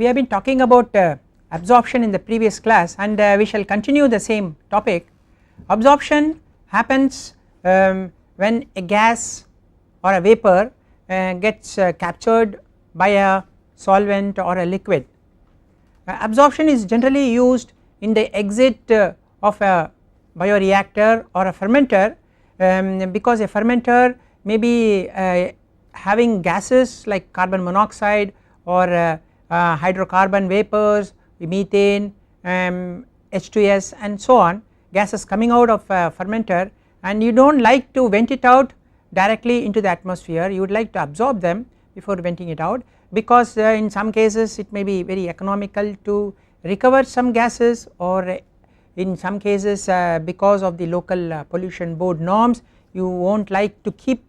we have been talking about absorption in the previous class, and we shall continue the same topic. Absorption happens when a gas or a vapor gets captured by a solvent or a liquid. Absorption is generally used in the exit of a bioreactor or a fermenter, because a fermenter may be having gases like carbon monoxide or hydrocarbon vapors, methane, H2S and so on, gases coming out of a fermenter, and you do not like to vent it out directly into the atmosphere. You would like to absorb them before venting it out, because in some cases it may be very economical to recover some gases, or in some cases because of the local pollution board norms you will not like to keep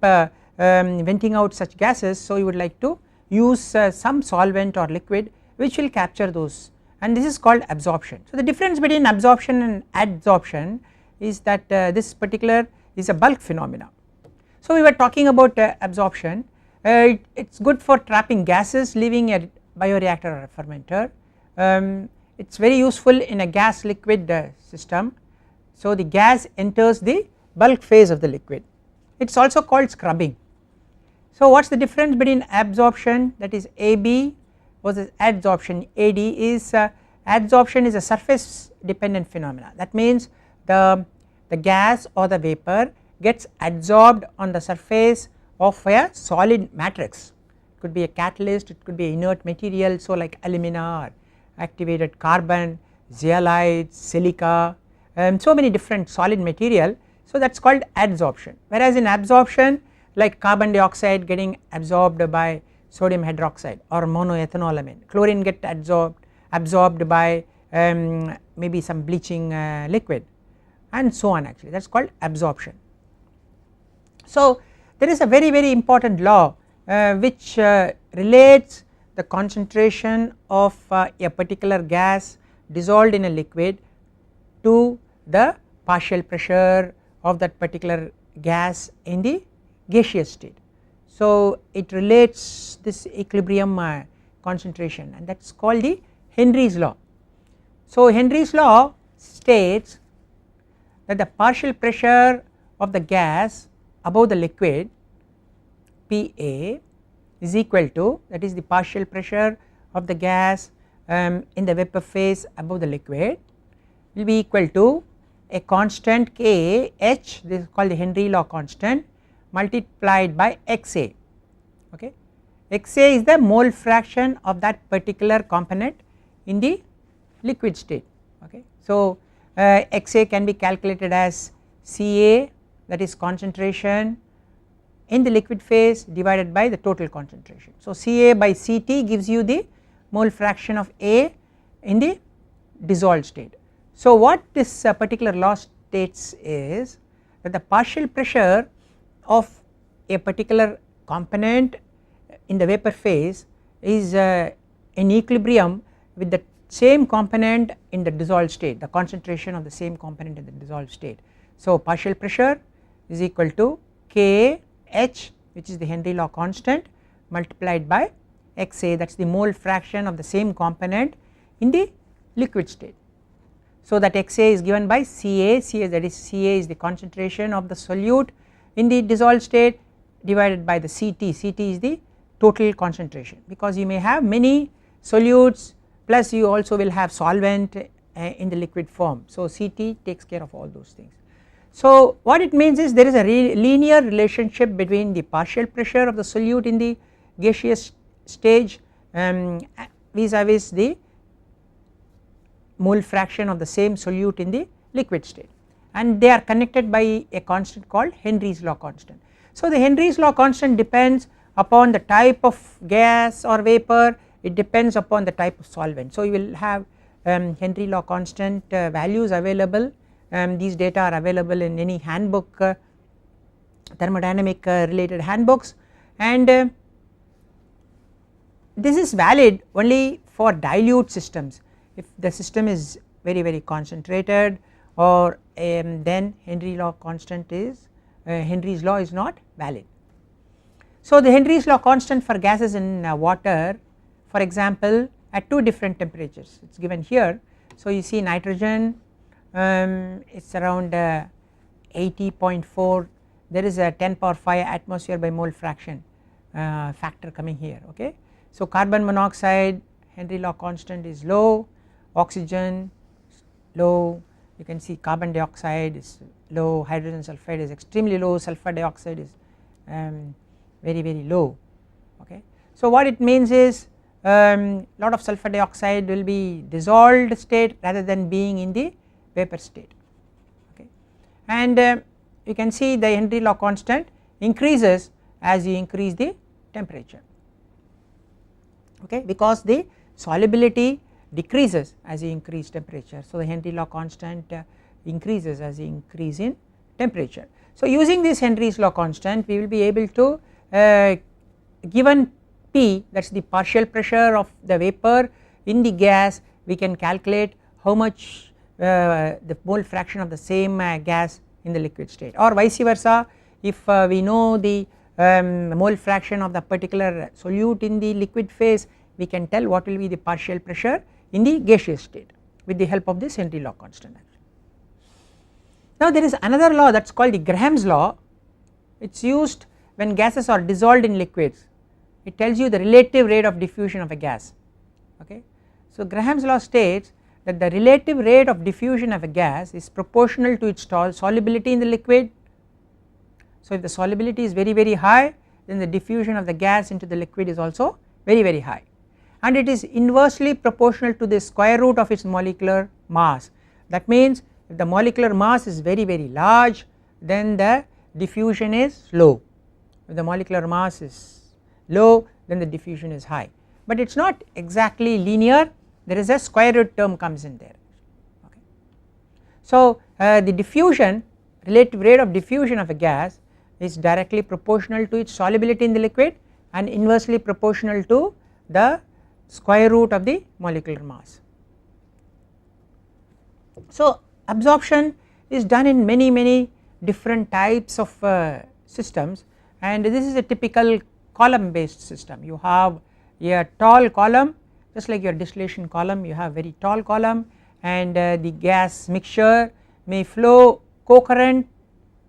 venting out such gases. So you would like to use some solvent or liquid which will capture those, and this is called absorption. So the difference between absorption and adsorption is that this particular is a bulk phenomena. So we were talking about absorption. It is good for trapping gases leaving a bioreactor or a fermenter. It is very useful in a gas liquid system. So the gas enters the bulk phase of the liquid. It is also called scrubbing. So what is the difference between absorption, that is AB, versus adsorption, AD? Is adsorption is a surface dependent phenomena. That means the gas or the vapor gets adsorbed on the surface of a solid matrix. It could be a catalyst, it could be inert material, so like alumina or activated carbon, zeolite, silica, so many different solid material. So that is called adsorption. Whereas in absorption, like carbon dioxide getting absorbed by sodium hydroxide or monoethanolamine, chlorine get absorbed by maybe some bleaching liquid, and so on. Actually that is called absorption. So there is a very important law which relates the concentration of a particular gas dissolved in a liquid to the partial pressure of that particular gas in the gaseous state. So it relates this equilibrium concentration, and that is called the Henry's law. So Henry's law states that the partial pressure of the gas above the liquid PA is equal to, that is the partial pressure of the gas in the vapor phase above the liquid, will be equal to a constant K H, this is called the Henry law constant, multiplied by XA. Okay, XA is the mole fraction of that particular component in the liquid state. Okay, so XA can be calculated as Ca, that is concentration in the liquid phase, divided by the total concentration. So Ca by Ct gives you the mole fraction of A in the dissolved state. So what this particular law states is that the partial pressure of a particular component in the vapor phase is in equilibrium with the same component in the dissolved state, the concentration of the same component in the dissolved state. So partial pressure is equal to K H, which is the Henry law constant, multiplied by XA, that is the mole fraction of the same component in the liquid state. So that XA is given by Ca, that is Ca is the concentration of the solute in the dissolved state, divided by the Ct, Ct is the total concentration, because you may have many solutes plus you also will have solvent in the liquid form. So Ct takes care of all those things. So what it means is there is a linear relationship between the partial pressure of the solute in the gaseous stage vis-a-vis the mole fraction of the same solute in the liquid state, and they are connected by a constant called Henry's law constant. So the Henry's law constant depends upon the type of gas or vapor, it depends upon the type of solvent. So you will have Henry law constant values available. These data are available in any handbook, thermodynamic related handbooks, and this is valid only for dilute systems. If the system is very concentrated, or then Henry law constant is Henry's law is not valid. So the Henry's law constant for gases in water, for example at 2 different temperatures, it is given here. So you see nitrogen it's around 80.4, there is a 10 power 5 atmosphere by mole fraction factor coming here, okay. So carbon monoxide Henry law constant is low, oxygen low, you can see carbon dioxide is low, hydrogen sulfide is extremely low, sulfur dioxide is very low, okay. So what it means is lot of sulfur dioxide will be dissolved state rather than being in the vapor state, okay. And you can see the Henry law constant increases as you increase the temperature, okay, because the solubility decreases as you increase temperature. So the Henry law constant increases as you increase in temperature. So using this Henry's law constant we will be able to given P, that is the partial pressure of the vapor in the gas, we can calculate how much the mole fraction of the same gas in the liquid state, or vice versa. If we know the mole fraction of the particular solute in the liquid phase, we can tell what will be the partial pressure in the gaseous state with the help of this Henry law constant. Now there is another law that is called the Graham's law, it is used when gases are dissolved in liquids, it tells you the relative rate of diffusion of a gas, okay. So Graham's law states that the relative rate of diffusion of a gas is proportional to its solubility in the liquid. So if the solubility is very high, then the diffusion of the gas into the liquid is also very high, and it is inversely proportional to the square root of its molecular mass. That means if the molecular mass is very large, then the diffusion is low, if the molecular mass is low, then the diffusion is high, but it is not exactly linear, there is a square root term comes in there, okay. So the diffusion, relative rate of diffusion of a gas is directly proportional to its solubility in the liquid and inversely proportional to the square root of the molecular mass. So absorption is done in many different types of systems, and this is a typical column based system. You have a tall column, just like your distillation column, you have very tall column, and the gas mixture may flow co-current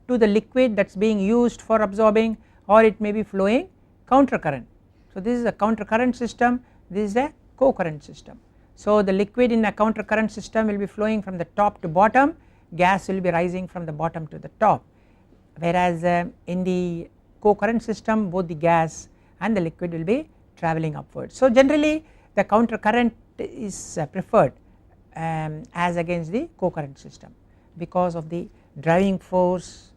to the liquid that is being used for absorbing, or it may be flowing counter current. So this is a counter current system, this is a co-current system. So the liquid in a counter current system will be flowing from the top to bottom, gas will be rising from the bottom to the top, whereas in the co-current system both the gas and the liquid will be travelling upwards. So generally the counter current is preferred as against the co-current system because of the driving force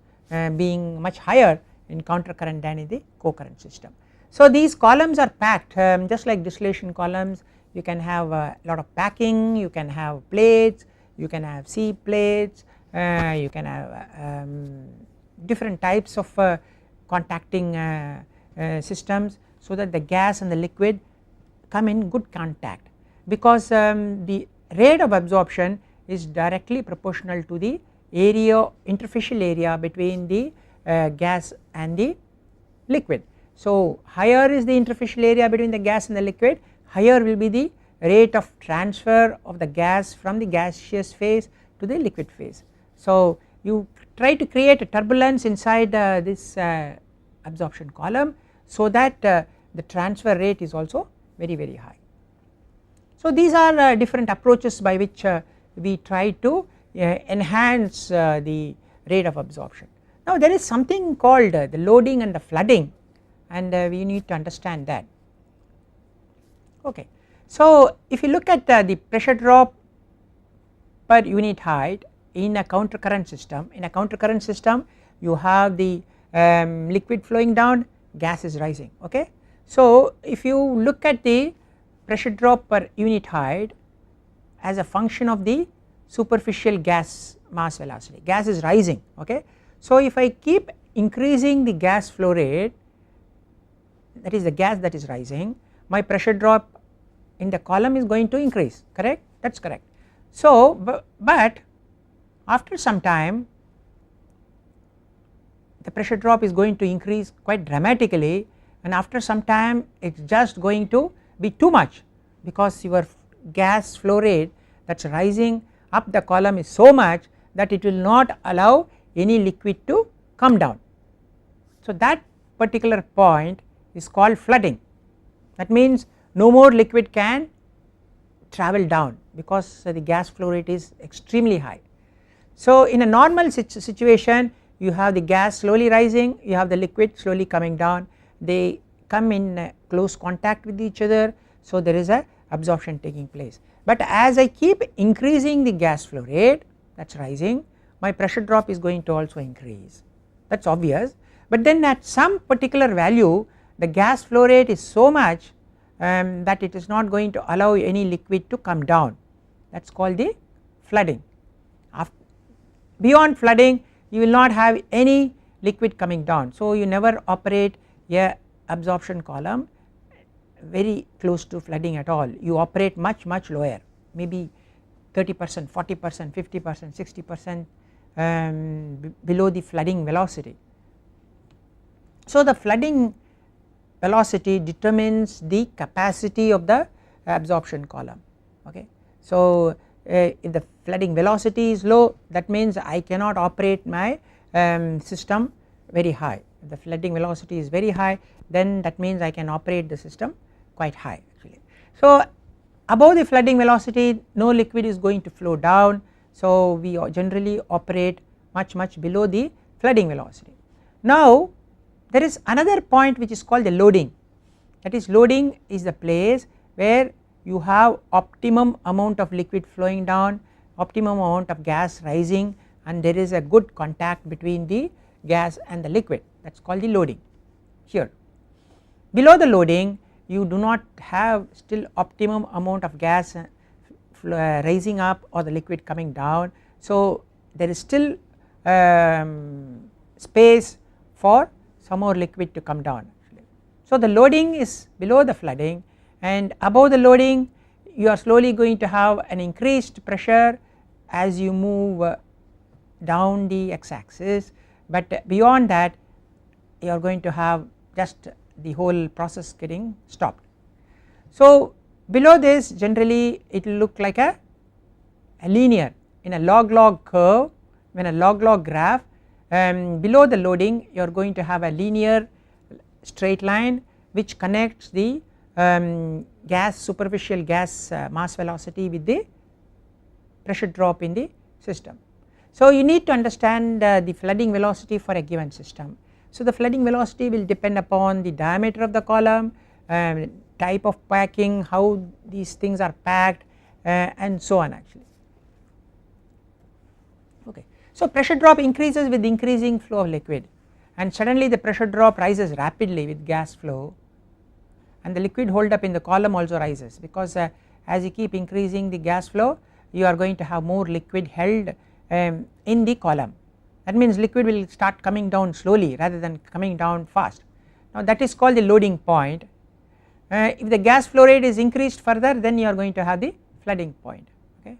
being much higher in counter current than in the co-current system. So these columns are packed just like distillation columns, you can have a lot of packing, you can have plates, you can have C plates, you can have different types of contacting systems, so that the gas and the liquid come in good contact, because the rate of absorption is directly proportional to the area, interfacial area between the gas and the liquid. So higher is the interfacial area between the gas and the liquid, higher will be the rate of transfer of the gas from the gaseous phase to the liquid phase. So you try to create a turbulence inside this absorption column, so that the transfer rate is also very high. So these are different approaches by which we try to enhance the rate of absorption. Now there is something called the loading and the flooding, and we need to understand that, okay. So if you look at the pressure drop per unit height in a counter current system, you have the liquid flowing down, gas is rising, okay. So if you look at the pressure drop per unit height as a function of the superficial gas mass velocity, gas is rising, okay. So if I keep increasing the gas flow rate, that is the gas that is rising, my pressure drop in the column is going to increase, correct, that is correct. So but after some time the pressure drop is going to increase quite dramatically, and after some time it is just going to be too much. because your gas flow rate that is rising up the column is so much that it will not allow any liquid to come down. So that particular point is called flooding. That means no more liquid can travel down because the gas flow rate is extremely high. So in a normal situation you have the gas slowly rising, you have the liquid slowly coming down, they come in close contact with each other, so there is a absorption taking place. But as I keep increasing the gas flow rate that is rising, my pressure drop is going to also increase, that is obvious. But then at some particular value the gas flow rate is so much that it is not going to allow any liquid to come down, that is called the flooding. Beyond flooding you will not have any liquid coming down, so you never operate a absorption column very close to flooding at all. You operate much lower, maybe 30%, 40%, 50%, 60% below the flooding velocity. So the flooding velocity determines the capacity of the absorption column, okay. So if the flooding velocity is low, that means I cannot operate my system very high. If the flooding velocity is very high, then that means I can operate the system quite high actually. So above the flooding velocity no liquid is going to flow down, so we generally operate much below the flooding velocity. Now there is another point which is called the loading, that is loading is the place where you have optimum amount of liquid flowing down, optimum amount of gas rising, and there is a good contact between the gas and the liquid, that is called the loading here. Below the loading you do not have still optimum amount of gas rising up or the liquid coming down, so there is still space for some more liquid to come down actually. So the loading is below the flooding, and above the loading you are slowly going to have an increased pressure as you move down the x axis, but beyond that you are going to have just the whole process getting stopped. So below this generally it will look like a linear in a log curve, when a log graph, below the loading you are going to have a linear straight line which connects the superficial gas mass velocity with the pressure drop in the system. So you need to understand the flooding velocity for a given system. So the flooding velocity will depend upon the diameter of the column, type of packing, how these things are packed, and so on actually. Okay. So pressure drop increases with increasing flow of liquid, and suddenly the pressure drop rises rapidly with gas flow, and the liquid hold up in the column also rises, because as you keep increasing the gas flow you are going to have more liquid held in the column. That means liquid will start coming down slowly rather than coming down fast. Now that is called the loading point. If the gas flow rate is increased further, then you are going to have the flooding point, okay,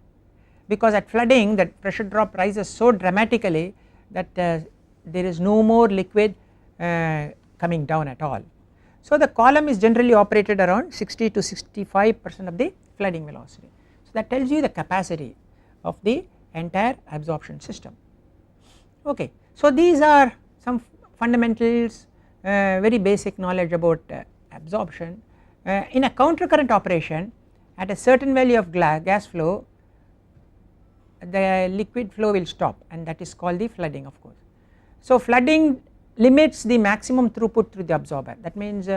because at flooding the pressure drop rises so dramatically that there is no more liquid coming down at all. So the column is generally operated around 60 to 65% of the flooding velocity. So that tells you the capacity of the entire absorption system. Okay. So these are some fundamentals, very basic knowledge about absorption. In a countercurrent operation at a certain value of gas flow the liquid flow will stop, and that is called the flooding of course. So flooding limits the maximum throughput through the absorber, that means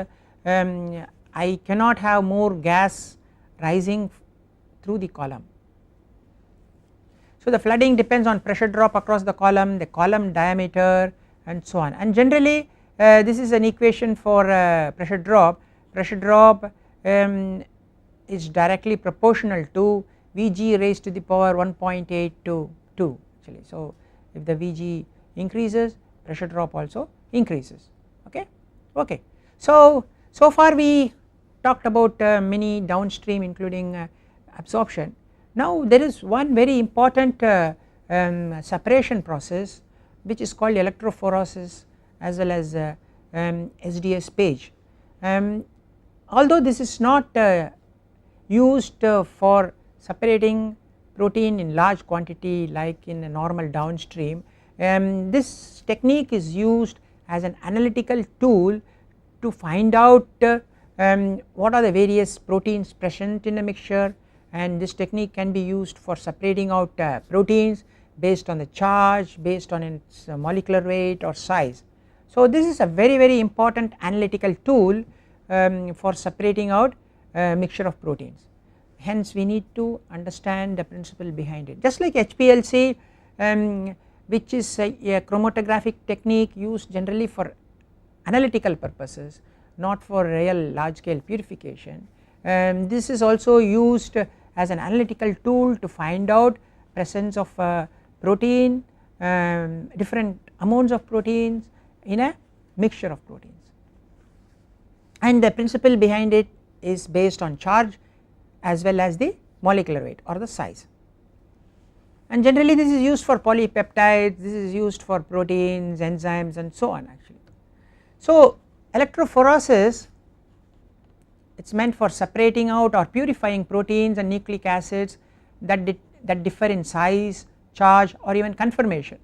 I cannot have more gas rising through the column. So the flooding depends on pressure drop across the column diameter, and so on, and generally this is an equation for pressure drop. Pressure drop is directly proportional to Vg raised to the power 1.8 to 2 actually. So if the Vg increases, pressure drop also increases, okay. Okay. So far we talked about many downstream including absorption. Now there is one very important separation process which is called electrophoresis as well as SDS page. Although this is not used for separating protein in large quantity like in a normal downstream. This technique is used as an analytical tool to find out what are the various proteins present in a mixture, and this technique can be used for separating out proteins based on the charge, based on its molecular weight or size. So this is a very important analytical tool for separating out a mixture of proteins. Hence we need to understand the principle behind it. Just like HPLC, which is a chromatographic technique used generally for analytical purposes, not for real large scale purification. This is also used as an analytical tool to find out presence of protein, different amounts of proteins in a mixture of proteins, and the principle behind it is based on charge as well as the molecular weight or the size. And generally this is used for polypeptides, this is used for proteins, enzymes and so on actually. So electrophoresis, it is meant for separating out or purifying proteins and nucleic acids that differ in size, charge or even conformation.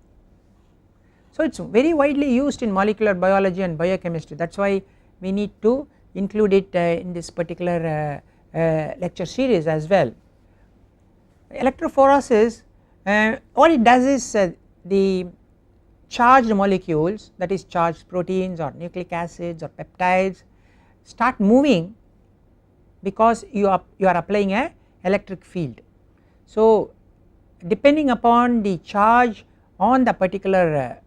So it is very widely used in molecular biology and biochemistry, that is why we need to include it in this particular lecture series as well. Electrophoresis, what it does is the charged molecules, that is charged proteins or nucleic acids or peptides, start moving because you are applying a electric field. So depending upon the charge on the particular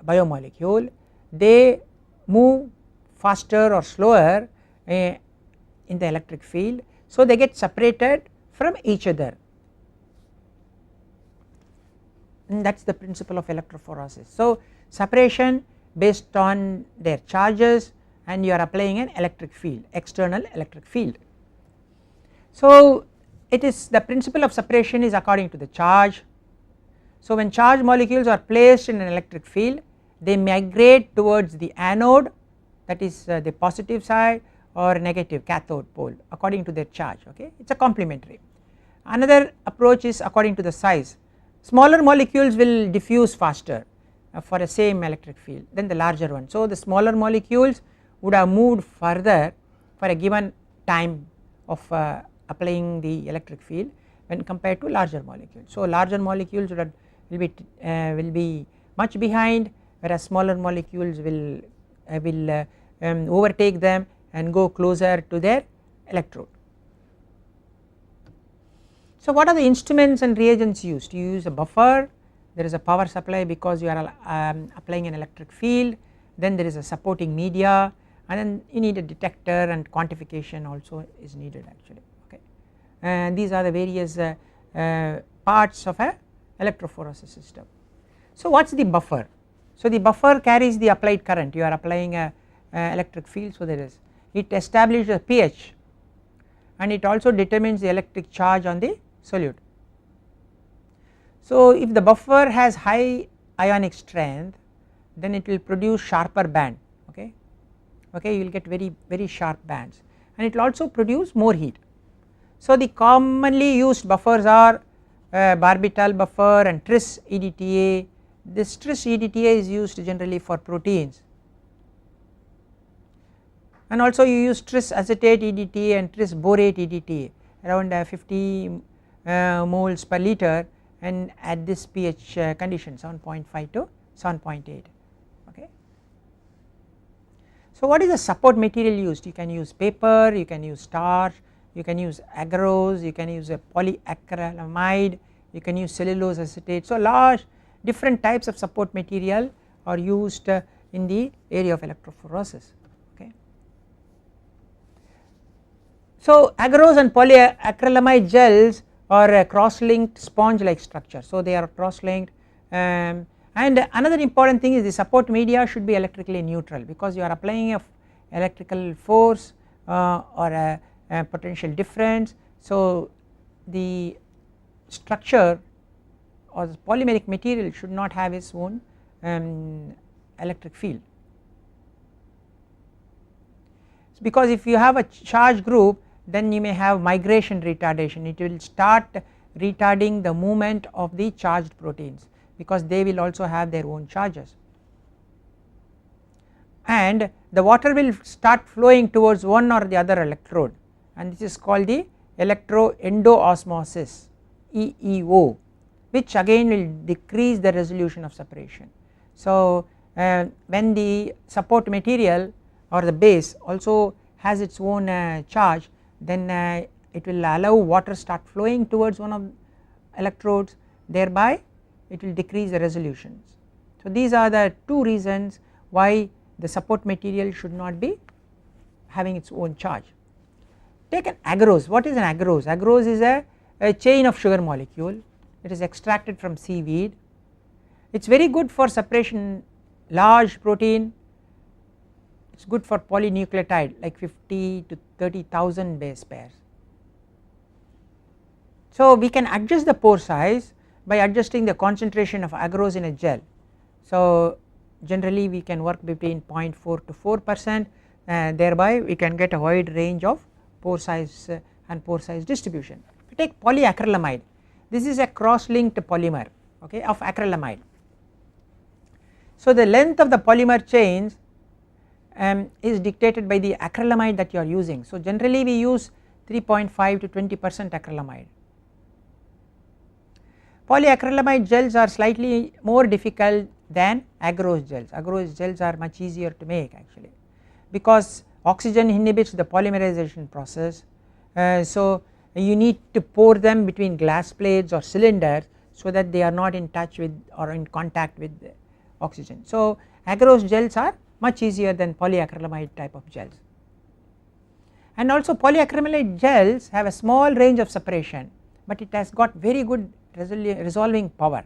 biomolecule, they move faster or slower in the electric field, so they get separated from each other, and that is the principle of electrophoresis. So separation based on their charges, and you are applying an electric field, external electric field. So it is the principle of separation is according to the charge. So when charged molecules are placed in an electric field, they migrate towards the anode, that is the positive side, or negative cathode pole according to their charge, okay. It is a complementary. Another approach is according to the size. Smaller molecules will diffuse faster for a same electric field than the larger one. So the smaller molecules would have moved further for a given time of applying the electric field when compared to larger molecules. So larger molecules will be much behind, whereas smaller molecules will overtake them and go closer to their electrode. So what are the instruments and reagents used? You use a buffer, there is a power supply because you are applying an electric field, then there is a supporting media, and then you need a detector, and quantification also is needed actually, okay. And these are the various parts of a electrophoresis system. So what is the buffer? So the buffer carries the applied current, you are applying a electric field, so there is, it establishes a pH, and it also determines the electric charge on the solute. So if the buffer has high ionic strength, then it will produce sharper band, okay, you will get very sharp bands, and it will also produce more heat. So the commonly used buffers are barbital buffer and tris EDTA. This tris EDTA is used generally for proteins, and also you use tris acetate EDTA and tris borate EDTA around 50 moles per liter, and at this pH condition 7.5 to 7.8, okay. So what is the support material used? You can use paper, you can use starch, you can use agarose, you can use a polyacrylamide, you can use cellulose acetate. So large different types of support material are used in the area of electrophoresis, okay. So agarose and polyacrylamide gels are a cross-linked sponge like structure, so they are cross-linked, and another important thing is the support media should be electrically neutral, because you are applying a electrical force or a potential difference. So the structure or the polymeric material should not have its own electric field, because if you have a charge group, then you may have migration retardation, it will start retarding the movement of the charged proteins because they will also have their own charges, and the water will start flowing towards one or the other electrode, and this is called the electroendoosmosis EEO, which again will decrease the resolution of separation. So when the support material or the base also has its own charge, then it will allow water start flowing towards one of electrodes, thereby it will decrease the resolutions. So these are the two reasons why the support material should not be having its own charge. Take an agarose. What is an agarose? Agarose is a chain of sugar molecule, it is extracted from seaweed. It is very good for separation large protein, it is good for polynucleotide like 50 to 30,000 base pairs. So we can adjust the pore size by adjusting the concentration of agarose in a gel. So generally we can work between 0.4 to 4%, thereby we can get a wide range of pore size and pore size distribution. If you take polyacrylamide, this is a cross-linked polymer, okay, of acrylamide. So the length of the polymer chains is dictated by the acrylamide that you are using. So generally we use 3.5 to 20% acrylamide. Polyacrylamide gels are slightly more difficult than agarose gels. Agarose gels are much easier to make actually, because oxygen inhibits the polymerization process, so you need to pour them between glass plates or cylinders so that they are not in touch with or in contact with oxygen. So agarose gels are much easier than polyacrylamide type of gels, and also polyacrylamide gels have a small range of separation, but it has got very good resolving power.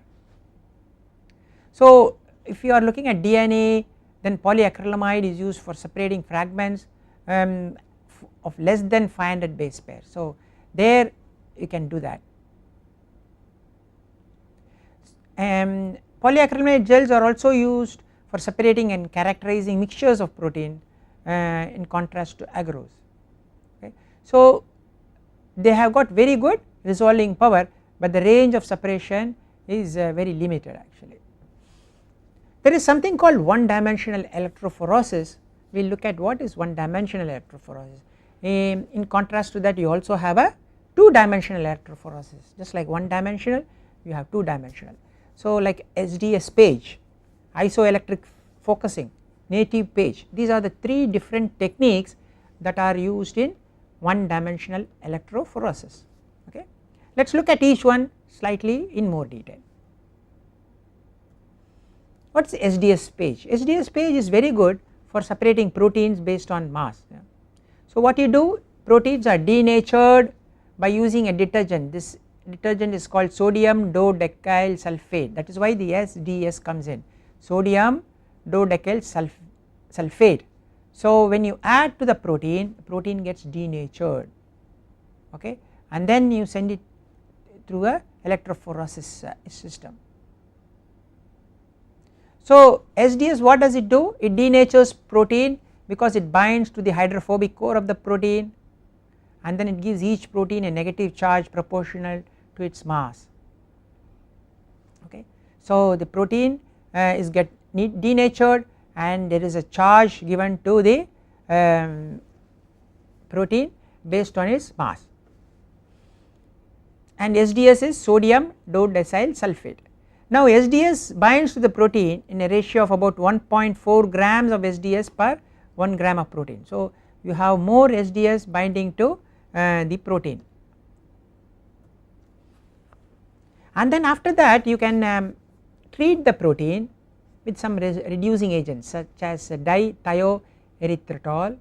So if you are looking at DNA, then polyacrylamide is used for separating fragments of less than 500 base pairs. So there you can do that. Polyacrylamide gels are also used for separating and characterizing mixtures of protein in contrast to agarose. Okay. So they have got very good resolving power, but the range of separation is very limited actually. There is something called one dimensional electrophoresis. We will look at what is one dimensional electrophoresis. In contrast to that, you also have a two dimensional electrophoresis. Just like one dimensional, you have two dimensional. So like SDS page, isoelectric focusing, native page, these are the three different techniques that are used in one dimensional electrophoresis. Okay. Let us look at each one slightly in more detail. What is SDS page? SDS page is very good for separating proteins based on mass. Yeah. So what you do, proteins are denatured by using a detergent. This detergent is called sodium dodecyl sulfate, that is why the SDS comes in, sodium dodecyl sulfate. So when you add to the protein gets denatured, okay, and then you send it through a electrophoresis system. So SDS, what does it do? It denatures protein because it binds to the hydrophobic core of the protein, and then it gives each protein a negative charge proportional to its mass. Okay. So the protein is denatured and there is a charge given to the protein based on its mass, and SDS is sodium dodecyl sulfate. Now SDS binds to the protein in a ratio of about 1.4 grams of SDS per 1 gram of protein. So you have more SDS binding to the protein, and then after that you can treat the protein with some reducing agents such as dithioerythritol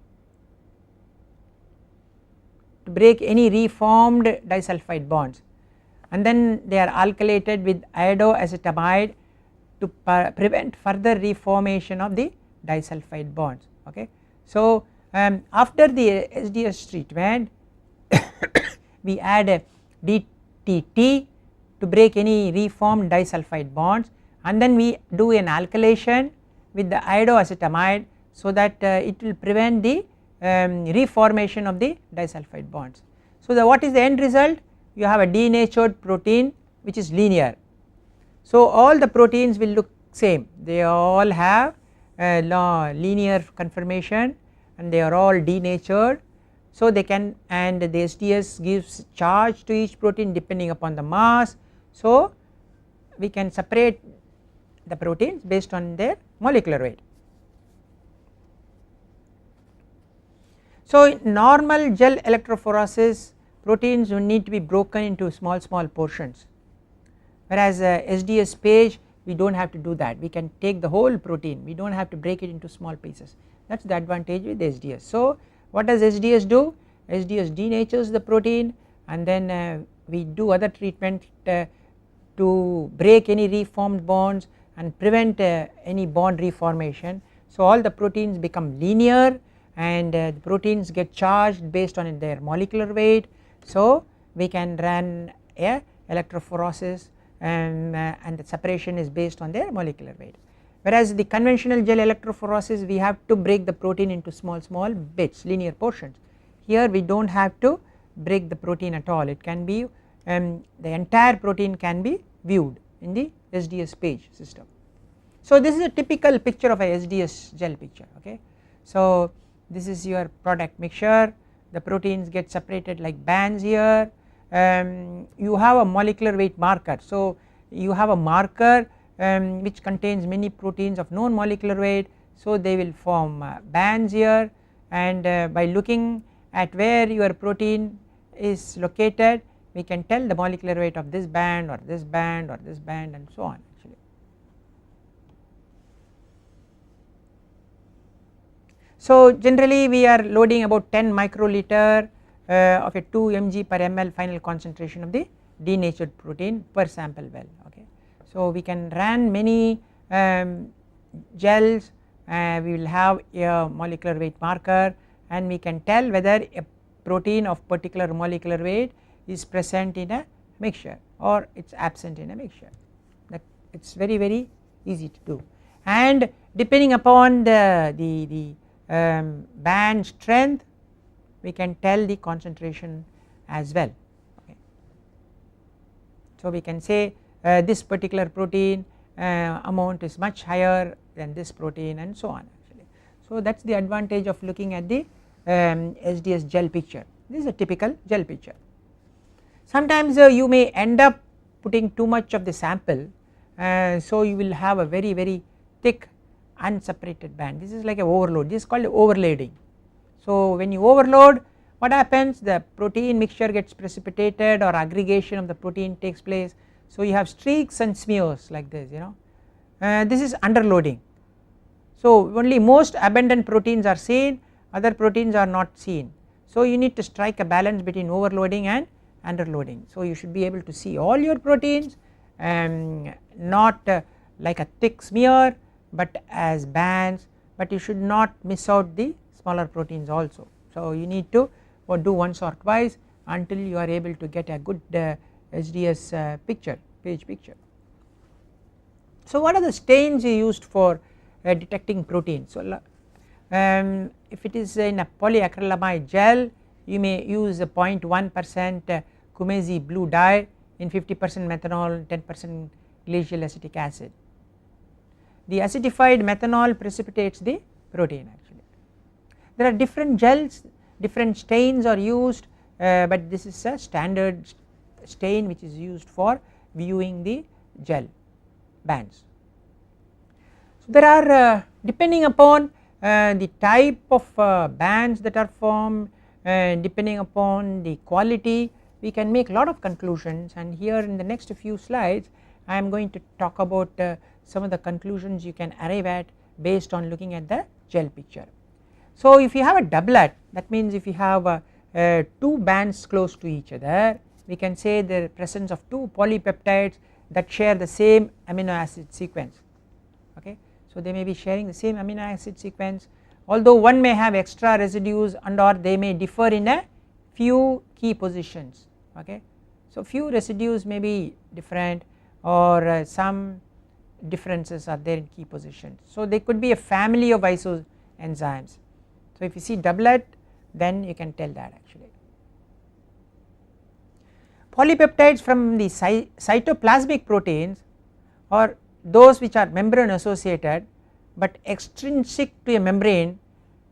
to break any reformed disulfide bonds, and then they are alkylated with iodoacetamide to prevent further reformation of the disulfide bonds. Okay. So after the SDS treatment we add a DTT to break any reformed disulfide bonds, and then we do an alkylation with the iodoacetamide so that it will prevent the reformation of the disulfide bonds. So what is the end result? You have a denatured protein which is linear. So all the proteins will look same, they all have a linear conformation and they are all denatured. So they can, and the SDS gives charge to each protein depending upon the mass. So we can separate the proteins based on their molecular weight. So in normal gel electrophoresis, proteins will need to be broken into small portions, whereas SDS page we do not have to do that, we can take the whole protein, we do not have to break it into small pieces, that is the advantage with SDS. So what does SDS do? SDS denatures the protein and then we do other treatment to break any reformed bonds and prevent any bond reformation. So all the proteins become linear and the proteins get charged based on their molecular weight. So we can run a electrophoresis and the separation is based on their molecular weight, whereas the conventional gel electrophoresis we have to break the protein into small bits, linear portions. Here we do not have to break the protein at all, it can be the entire protein can be viewed in the SDS page system. So this is a typical picture of a SDS gel picture. Okay, so this is your product mixture, the proteins get separated like bands here. You have a molecular weight marker, so you have a marker which contains many proteins of known molecular weight, so they will form bands here, and by looking at where your protein is located we can tell the molecular weight of this band or this band or this band and so on actually. So generally we are loading about 10 microliter of a 2 mg per ml final concentration of the denatured protein per sample well. Okay, so we can run many gels, we will have a molecular weight marker and we can tell whether a protein of particular molecular weight is present in a mixture or it is absent in a mixture. That it is very easy to do, and depending upon the band strength we can tell the concentration as well. Okay. So we can say this particular protein amount is much higher than this protein and so on actually. So that is the advantage of looking at the SDS gel picture. This is a typical gel picture. Sometimes you may end up putting too much of the sample, so you will have a very thick unseparated band. This is like a overload, this is called overloading. So when you overload, what happens, the protein mixture gets precipitated or aggregation of the protein takes place, so you have streaks and smears like this, you know, this is underloading. So only most abundant proteins are seen, other proteins are not seen, so you need to strike a balance between overloading and underloading. So you should be able to see all your proteins not like a thick smear but as bands, but you should not miss out the smaller proteins also. So you need to do once or twice until you are able to get a good SDS page picture. So what are the stains you used for detecting proteins? So if it is in a polyacrylamide gel you may use a 0.1% Kumezi blue dye in 50% methanol 10% glacial acetic acid. The acidified methanol precipitates the protein actually. There are different gels, different stains are used, but this is a standard stain which is used for viewing the gel bands. So there are depending upon the type of bands that are formed, depending upon the quality we can make a lot of conclusions, and here in the next few slides I am going to talk about some of the conclusions you can arrive at based on looking at the gel picture. So if you have a doublet, that means if you have two bands close to each other, we can say the presence of two polypeptides that share the same amino acid sequence. Okay, so they may be sharing the same amino acid sequence, although one may have extra residues and or they may differ in a few key positions. Okay, so few residues may be different or some differences are there in key positions. So they could be a family of isoenzymes. So So if you see doublet, then you can tell that actually. Polypeptides from the cytoplasmic proteins or those which are membrane associated but extrinsic to a membrane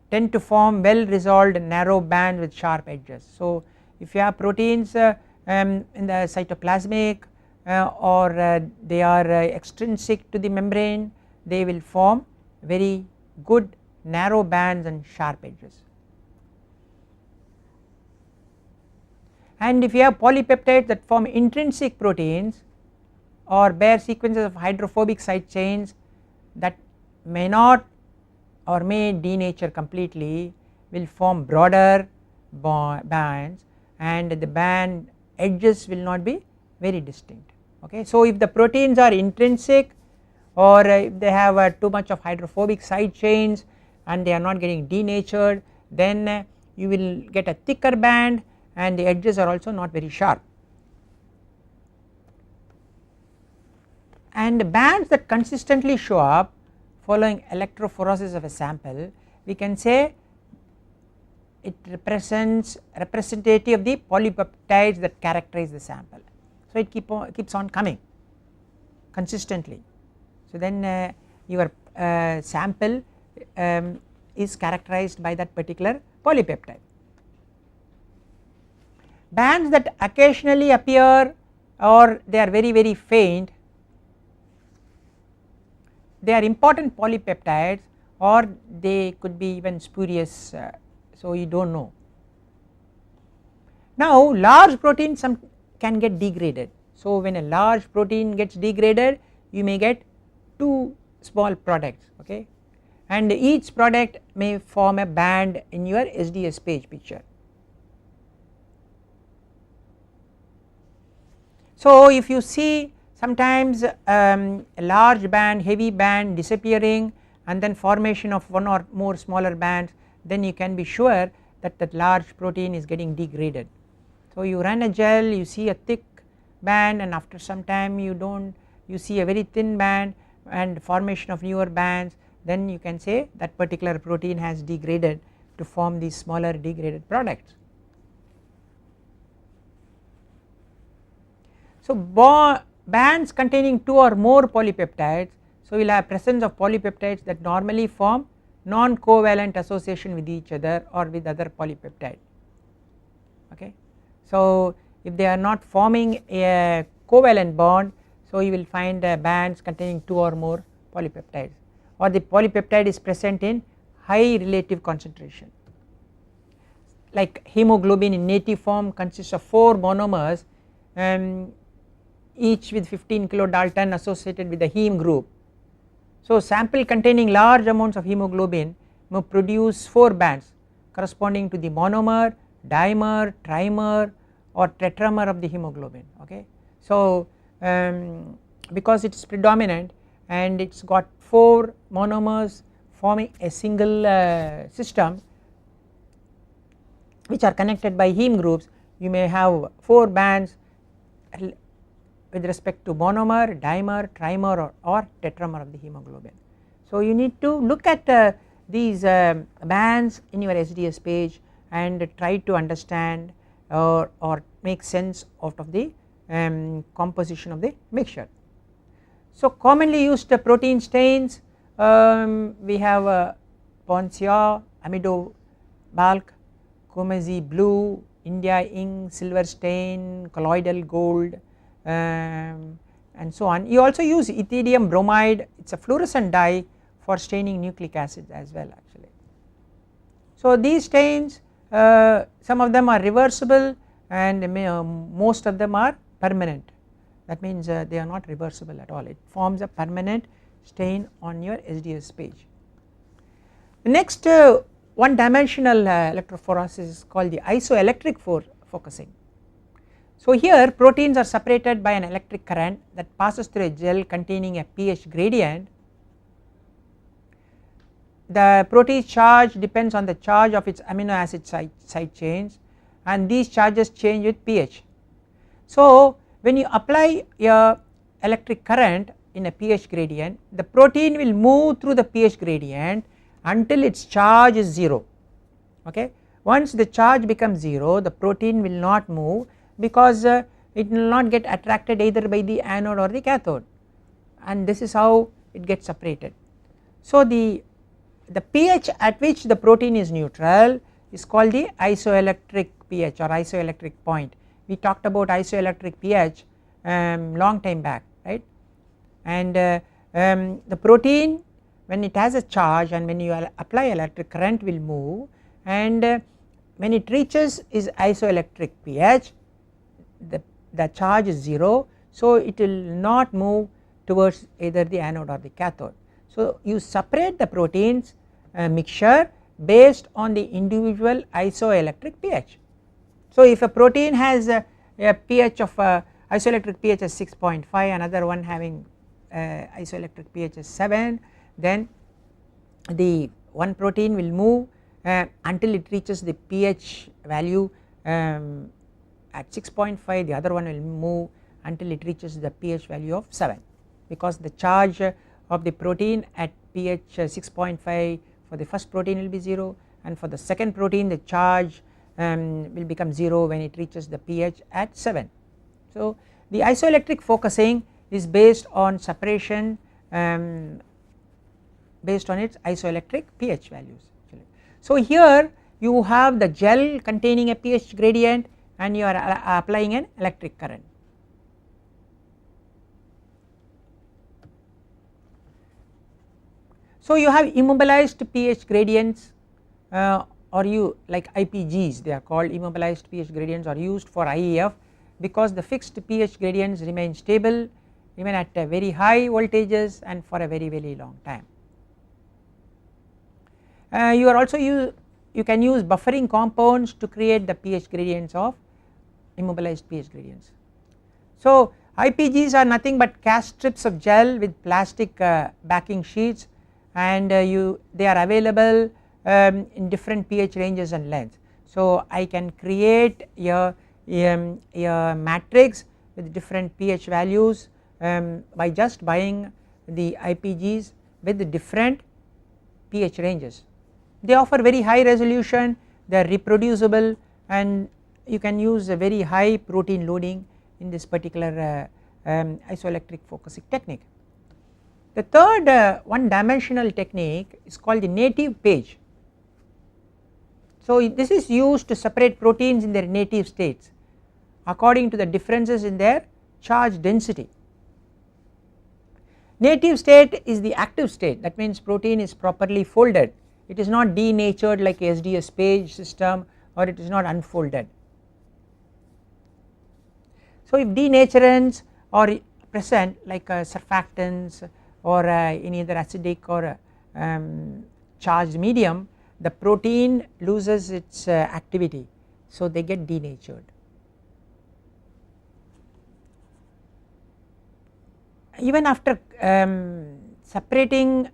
tend to form well resolved narrow bands with sharp edges. So if you have proteins in the cytoplasmic or they are extrinsic to the membrane, they will form very good narrow bands and sharp edges. And if you have polypeptides that form intrinsic proteins or bear sequences of hydrophobic side chains that may not or may denature completely, will form broader bands and the band edges will not be very distinct. Okay. So if the proteins are intrinsic or if they have too much of hydrophobic side chains and they are not getting denatured, then you will get a thicker band and the edges are also not very sharp. And bands that consistently show up following electrophoresis of a sample, we can say it represents representative of the polypeptides that characterize the sample. So it keeps on coming consistently. So then your sample is characterized by that particular polypeptide. Bands that occasionally appear or they are very faint, they are important polypeptides or they could be even spurious, so you do not know. Now large proteins can get degraded. So when a large protein gets degraded, you may get two small products, okay, and each product may form a band in your SDS page picture. So if you see sometimes a large band, heavy band disappearing and then formation of one or more smaller bands, then you can be sure that that large protein is getting degraded. So you run a gel, you see a thick band and after some time you see a very thin band and formation of newer bands, then you can say that particular protein has degraded to form these smaller degraded products. So bands containing two or more polypeptides, so we will have presence of polypeptides that normally form non-covalent association with each other or with other polypeptide. Okay. So if they are not forming a covalent bond, so you will find bands containing two or more polypeptides or the polypeptide is present in high relative concentration. Like hemoglobin in native form consists of 4 monomers each with 15 kilodalton associated with the heme group. So sample containing large amounts of hemoglobin may produce 4 bands corresponding to the monomer, dimer, trimer or tetramer of the hemoglobin. Okay. So because it is predominant and it has got 4 monomers forming a single system which are connected by heme groups, you may have 4 bands with respect to monomer, dimer, trimer or tetramer of the hemoglobin. So you need to look at these bands in your SDS page and try to understand or make sense out of the composition of the mixture. So commonly used protein stains, we have Poncia, Amido bulk, Comezi blue, India ink, silver stain, colloidal gold and so on. You also use ethidium bromide, it is a fluorescent dye for staining nucleic acids as well actually. So these stains some of them are reversible and most of them are permanent, that means they are not reversible at all, it forms a permanent stain on your SDS page. The next one dimensional electrophoresis is called the isoelectric focusing. So here proteins are separated by an electric current that passes through a gel containing a pH gradient. The protein charge depends on the charge of its amino acid side chains and these charges change with pH. So when you apply a electric current in a pH gradient, the protein will move through the pH gradient until its charge is 0. okay. Once the charge becomes 0, the protein will not move because it will not get attracted either by the anode or the cathode, and this is how it gets separated. So the pH at which the protein is neutral is called the isoelectric pH or isoelectric point. We talked about isoelectric pH long time back, right, and the protein, when it has a charge and when you apply electric current, will move, and when it reaches is isoelectric pH, the charge is 0, so it will not move towards either the anode or the cathode. So you separate the proteins mixture based on the individual isoelectric pH. So if a protein has a pH of isoelectric pH is 6.5, another one having isoelectric pH is 7, then the one protein will move until it reaches the pH value at 6.5, the other one will move until it reaches the pH value of 7, because the charge of the protein at pH 6.5 for the first protein will be 0, and for the second protein the charge will become 0 when it reaches the pH at 7. So the isoelectric focusing is based on separation based on its isoelectric pH values. So here you have the gel containing a pH gradient and you are applying an electric current. So you have immobilized pH gradients or you like IPGs, they are called immobilized pH gradients, are used for IEF because the fixed pH gradients remain stable even at very high voltages and for a very long time. You are also you can use buffering compounds to create the pH gradients of immobilized pH gradients. So IPGs are nothing but cast strips of gel with plastic backing sheets, and they are available in different pH ranges and lengths. So I can create a matrix with different pH values by just buying the IPGs with the different pH ranges. They offer very high resolution, they are reproducible, and you can use a very high protein loading in this particular isoelectric focusing technique. The third one dimensional technique is called the native page. So this is used to separate proteins in their native states according to the differences in their charge density. Native state is the active state, that means protein is properly folded, it is not denatured like SDS page system, or it is not unfolded. So if denaturants are present like surfactants or any other acidic or charged medium, the protein loses its activity, so they get denatured. Even after separating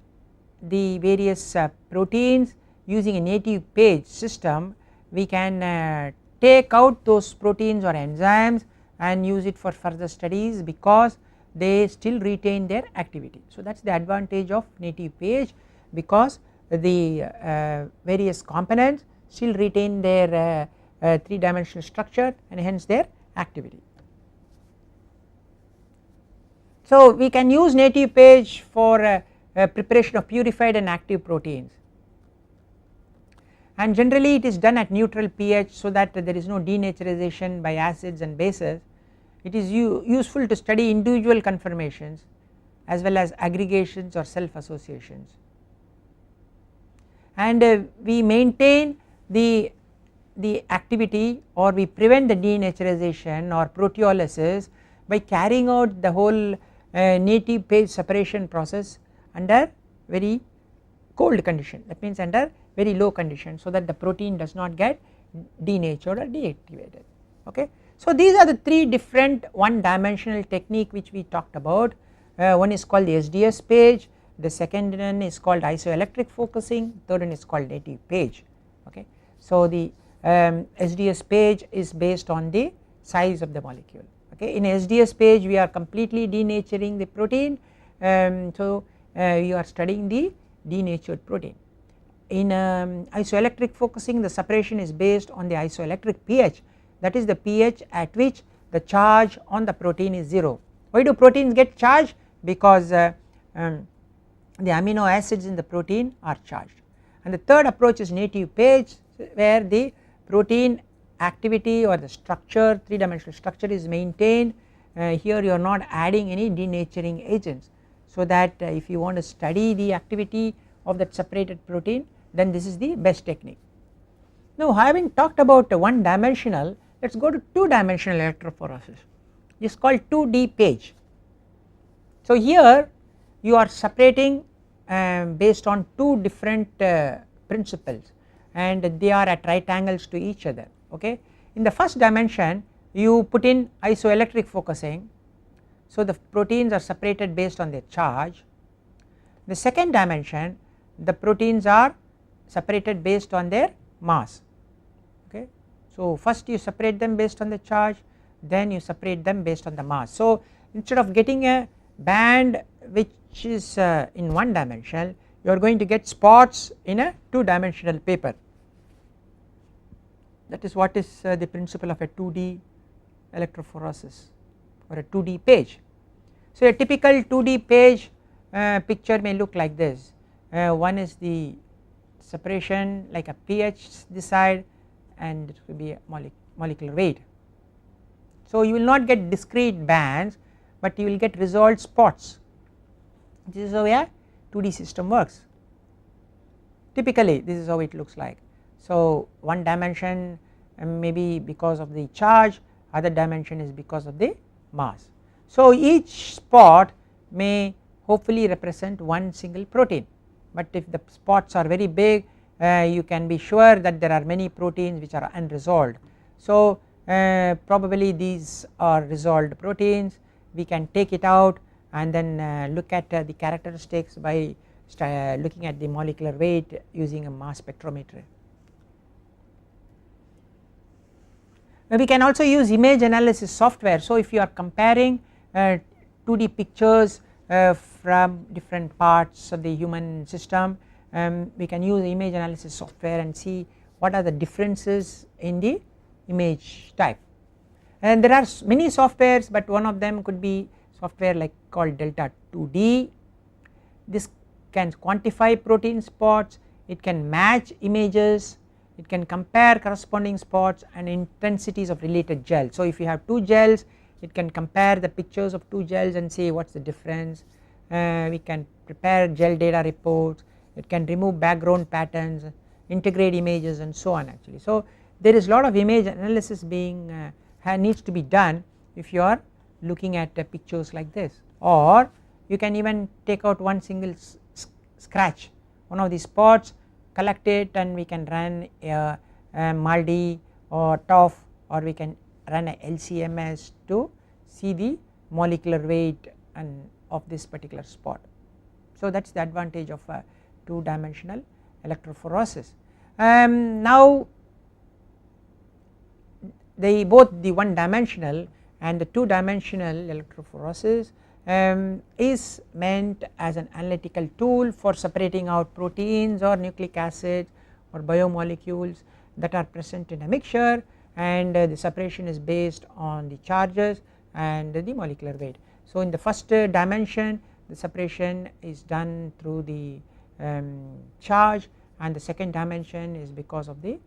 the various proteins using a native page system, we can take out those proteins or enzymes and use it for further studies because they still retain their activity. So that is the advantage of native page, because the various components still retain their 3-dimensional structure and hence their activity. So we can use native page for preparation of purified and active proteins, and generally it is done at neutral pH so that there is no denaturization by acids and bases. It is useful to study individual conformations as well as aggregations or self associations, and we maintain the activity, or we prevent the denaturization or proteolysis by carrying out the whole native page separation process under very cold condition, that means under very low condition, so that the protein does not get denatured or deactivated. Okay. So these are the 3 different one-dimensional technique which we talked about. One is called the SDS page, the second one is called isoelectric focusing, third one is called native page. Okay. So the SDS page is based on the size of the molecule. Okay. In SDS page we are completely denaturing the protein, so you are studying the denatured protein. in isoelectric focusing the separation is based on the isoelectric pH, that is the pH at which the charge on the protein is 0. Why do proteins get charged? Because the amino acids in the protein are charged. And the third approach is native pH, where the protein activity or the structure, 3-dimensional structure is maintained. Here you are not adding any denaturing agents, so that if you want to study the activity of that separated protein, then this is the best technique. Now, having talked about 1-dimensional, let us go to 2-dimensional electrophoresis. This is called 2D page. So here you are separating based on 2 different principles, and they are at right angles to each other. Okay. In the first dimension you put in isoelectric focusing, so the proteins are separated based on their charge. The second dimension, the proteins are separated based on their mass. Okay. So first you separate them based on the charge, then you separate them based on the mass. So instead of getting a band which is in 1 dimension, you are going to get spots in a 2-dimensional paper. That is what is the principle of a 2D electrophoresis or a 2D page. So a typical 2D page picture may look like this. One is the separation like a pH this side, and it will be a molecular weight. So you will not get discrete bands, but you will get resolved spots. This is how a 2D system works. Typically this is how it looks like. So 1 dimension maybe because of the charge, other dimension is because of the mass. So each spot may hopefully represent one single protein, but if the spots are very big, you can be sure that there are many proteins which are unresolved. So probably these are resolved proteins. We can take it out and then look at the characteristics by looking at the molecular weight using a mass spectrometer. We can also use image analysis software. So if you are comparing 2D pictures from different parts of the human system, we can use image analysis software and see what are the differences in the image type. And there are many softwares, but one of them could be software like called Delta 2D. This can quantify protein spots, it can match images, it can compare corresponding spots and intensities of related gels. So if you have 2 gels, it can compare the pictures of 2 gels and say what is the difference. We can prepare gel data reports, it can remove background patterns, integrate images, and so on actually. So there is a lot of image analysis being needs to be done if you are looking at pictures like this, or you can even take out one single scratch, one of these spots, collect it, and we can run a MALDI or TOF, or we can run a LCMS to see the molecular weight and of this particular spot. So that is the advantage of 2-dimensional electrophoresis. Now both the 1-dimensional and the 2-dimensional electrophoresis is meant as an analytical tool for separating out proteins or nucleic acids or biomolecules that are present in a mixture, and the separation is based on the charges and the molecular weight. So in the first dimension the separation is done through the charge, and the second dimension is because of the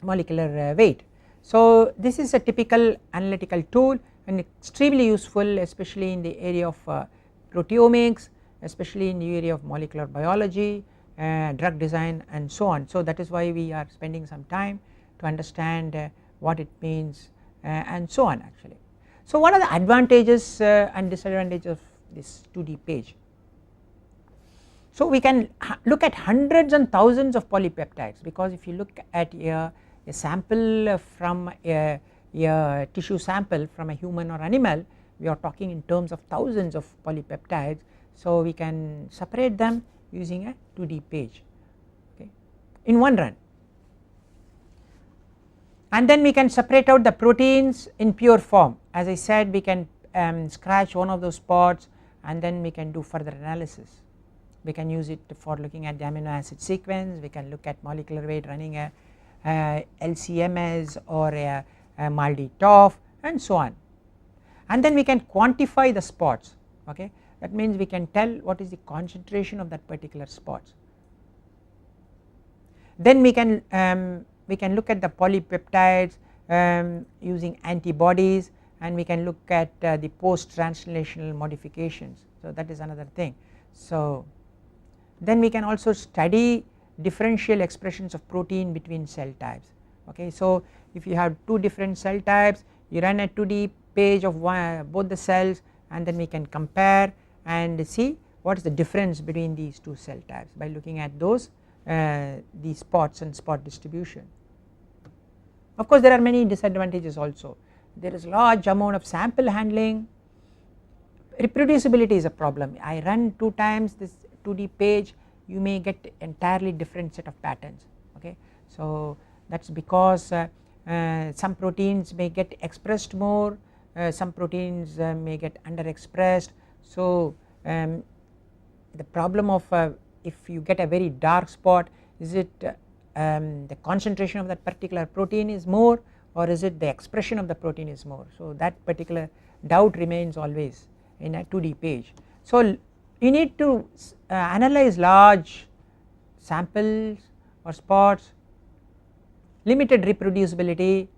molecular weight. So this is a typical analytical tool and extremely useful, especially in the area of proteomics, especially in the area of molecular biology, drug design, and so on. So that is why we are spending some time to understand what it means and so on actually. So what are the advantages and disadvantages of this 2D page? So we can look at hundreds and thousands of polypeptides, because if you look at a sample from a tissue sample from a human or animal, we are talking in terms of thousands of polypeptides. So we can separate them using a 2D page, okay, in one run, and then we can separate out the proteins in pure form. As I said, we can scratch one of those spots and then we can do further analysis. we can use it for looking at the amino acid sequence, we can look at molecular weight running a LCMS or a MALDI-TOF and so on, and then we can quantify the spots. Okay, that means we can tell what is the concentration of that particular spots. Then we can look at the polypeptides using antibodies, and we can look at the post translational modifications. So that is another thing. So then we can also study differential expressions of protein between cell types. Okay, so if you have two different cell types, you run a 2D page of both the cells, and then we can compare and see what is the difference between these two cell types by looking at those the spots and spot distribution. Of course there are many disadvantages also. There is large amount of sample handling, reproducibility is a problem. I run 2 times this 2D page, you may get entirely different set of patterns. Okay, so that is because some proteins may get expressed more, some proteins may get underexpressed. So the problem of if you get a very dark spot, is it the concentration of that particular protein is more, or is it the expression of the protein is more. So that particular doubt remains always in a 2D page. So you need to analyze large samples or spots, limited reproducibility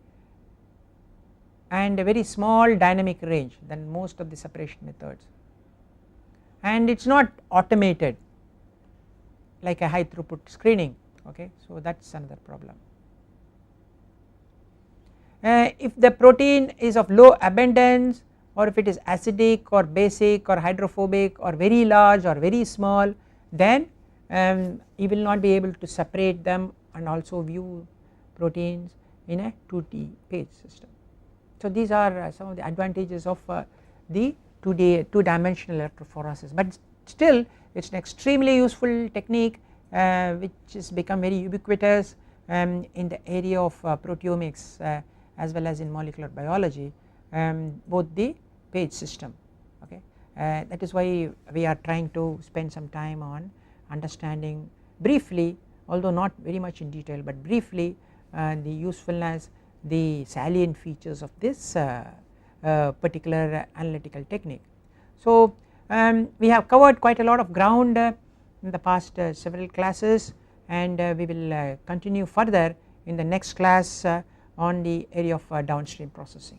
and a very small dynamic range than most of the separation methods, and it is not automated like a high throughput screening. Okay, so that is another problem. If the protein is of low abundance, or if it is acidic or basic or hydrophobic or very large or very small, then you will not be able to separate them and also view proteins in a 2D page system. So these are some of the advantages of the 2-dimensional electrophoresis, but still it is an extremely useful technique which has become very ubiquitous in the area of proteomics as well as in molecular biology, both the page system. Okay, that is why we are trying to spend some time on understanding briefly, although not very much in detail, but briefly the usefulness, the salient features of this particular analytical technique. So we have covered quite a lot of ground in the past several classes, and we will continue further in the next class on the area of downstream processing.